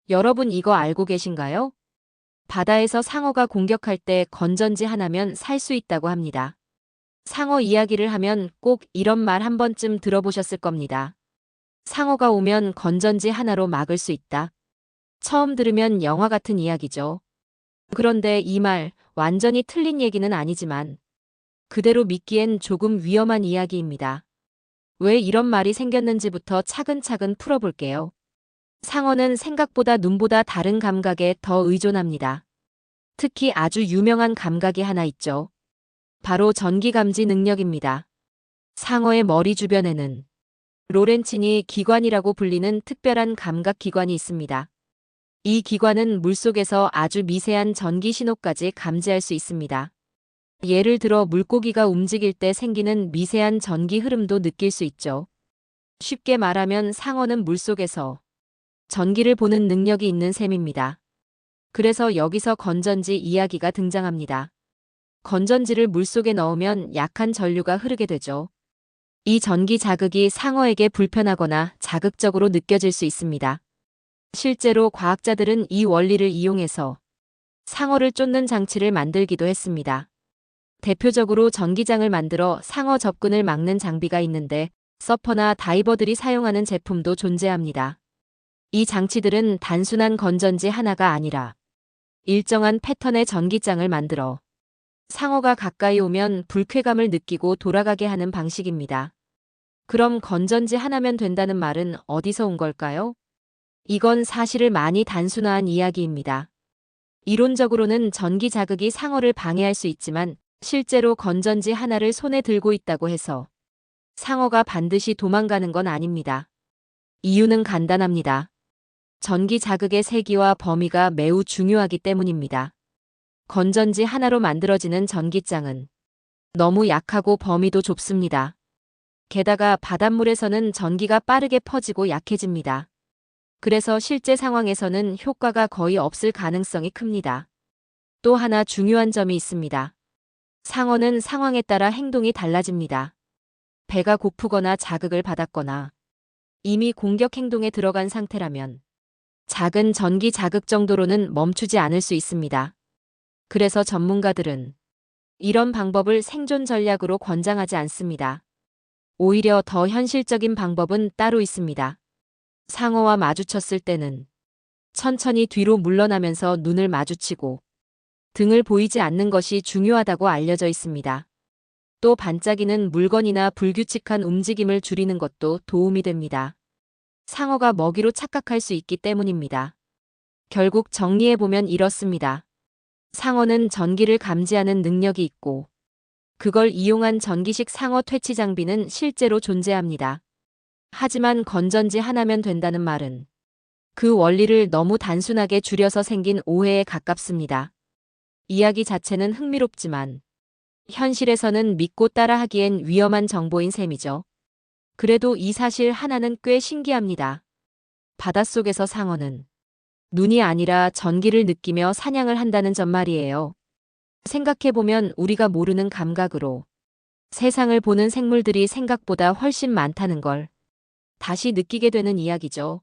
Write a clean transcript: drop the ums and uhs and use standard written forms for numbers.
여러분 이거 알고 계신가요? 바다에서 상어가 공격할 때 건전지 하나면 살 수 있다고 합니다. 상어 이야기를 하면 꼭 이런 말 한 번쯤 들어보셨을 겁니다. 상어가 오면 건전지 하나로 막을 수 있다. 처음 들으면 영화 같은 이야기죠. 그런데 이 말 완전히 틀린 얘기는 아니지만 그대로 믿기엔 조금 위험한 이야기입니다. 왜 이런 말이 생겼는지부터 차근차근 풀어볼게요. 상어는 생각보다 눈보다 다른 감각에 더 의존합니다. 특히 아주 유명한 감각이 하나 있죠. 바로 전기감지 능력입니다. 상어의 머리 주변에는 로렌치니 기관이라고 불리는 특별한 감각 기관이 있습니다. 이 기관은 물속에서 아주 미세한 전기 신호까지 감지할 수 있습니다. 예를 들어 물고기가 움직일 때 생기는 미세한 전기 흐름도 느낄 수 있죠. 쉽게 말하면 상어는 물속에서 전기를 보는 능력이 있는 셈입니다. 그래서 여기서 건전지 이야기가 등장합니다. 건전지를 물속에 넣으면 약한 전류가 흐르게 되죠. 이 전기 자극이 상어에게 불편하거나 자극적으로 느껴질 수 있습니다. 실제로 과학자들은 이 원리를 이용해서 상어를 쫓는 장치를 만들기도 했습니다. 대표적으로 전기장을 만들어 상어 접근을 막는 장비가 있는데 서퍼나 다이버들이 사용하는 제품도 존재합니다. 이 장치들은 단순한 건전지 하나가 아니라 일정한 패턴의 전기장을 만들어 상어가 가까이 오면 불쾌감을 느끼고 돌아가게 하는 방식입니다. 그럼 건전지 하나면 된다는 말은 어디서 온 걸까요? 이건 사실을 많이 단순화한 이야기입니다. 이론적으로는 전기 자극이 상어를 방해할 수 있지만 실제로 건전지 하나를 손에 들고 있다고 해서 상어가 반드시 도망가는 건 아닙니다. 이유는 간단합니다. 전기 자극의 세기와 범위가 매우 중요하기 때문입니다. 건전지 하나로 만들어지는 전기장은 너무 약하고 범위도 좁습니다. 게다가 바닷물에서는 전기가 빠르게 퍼지고 약해집니다. 그래서 실제 상황에서는 효과가 거의 없을 가능성이 큽니다. 또 하나 중요한 점이 있습니다. 상어는 상황에 따라 행동이 달라집니다. 배가 고프거나 자극을 받았거나 이미 공격 행동에 들어간 상태라면 작은 전기 자극 정도로는 멈추지 않을 수 있습니다. 그래서 전문가들은 이런 방법을 생존 전략으로 권장하지 않습니다. 오히려 더 현실적인 방법은 따로 있습니다. 상어와 마주쳤을 때는 천천히 뒤로 물러나면서 눈을 마주치고 등을 보이지 않는 것이 중요하다고 알려져 있습니다. 또 반짝이는 물건이나 불규칙한 움직임을 줄이는 것도 도움이 됩니다. 상어가 먹이로 착각할 수 있기 때문입니다. 결국 정리해보면 이렇습니다. 상어는 전기를 감지하는 능력이 있고 그걸 이용한 전기식 상어 퇴치 장비는 실제로 존재합니다. 하지만 건전지 하나면 된다는 말은 그 원리를 너무 단순하게 줄여서 생긴 오해에 가깝습니다. 이야기 자체는 흥미롭지만 현실에서는 믿고 따라하기엔 위험한 정보인 셈이죠. 그래도 이 사실 하나는 꽤 신기합니다. 바닷속에서 상어는 눈이 아니라 전기를 느끼며 사냥을 한다는 점 말이에요. 생각해보면 우리가 모르는 감각으로 세상을 보는 생물들이 생각보다 훨씬 많다는 걸 다시 느끼게 되는 이야기죠.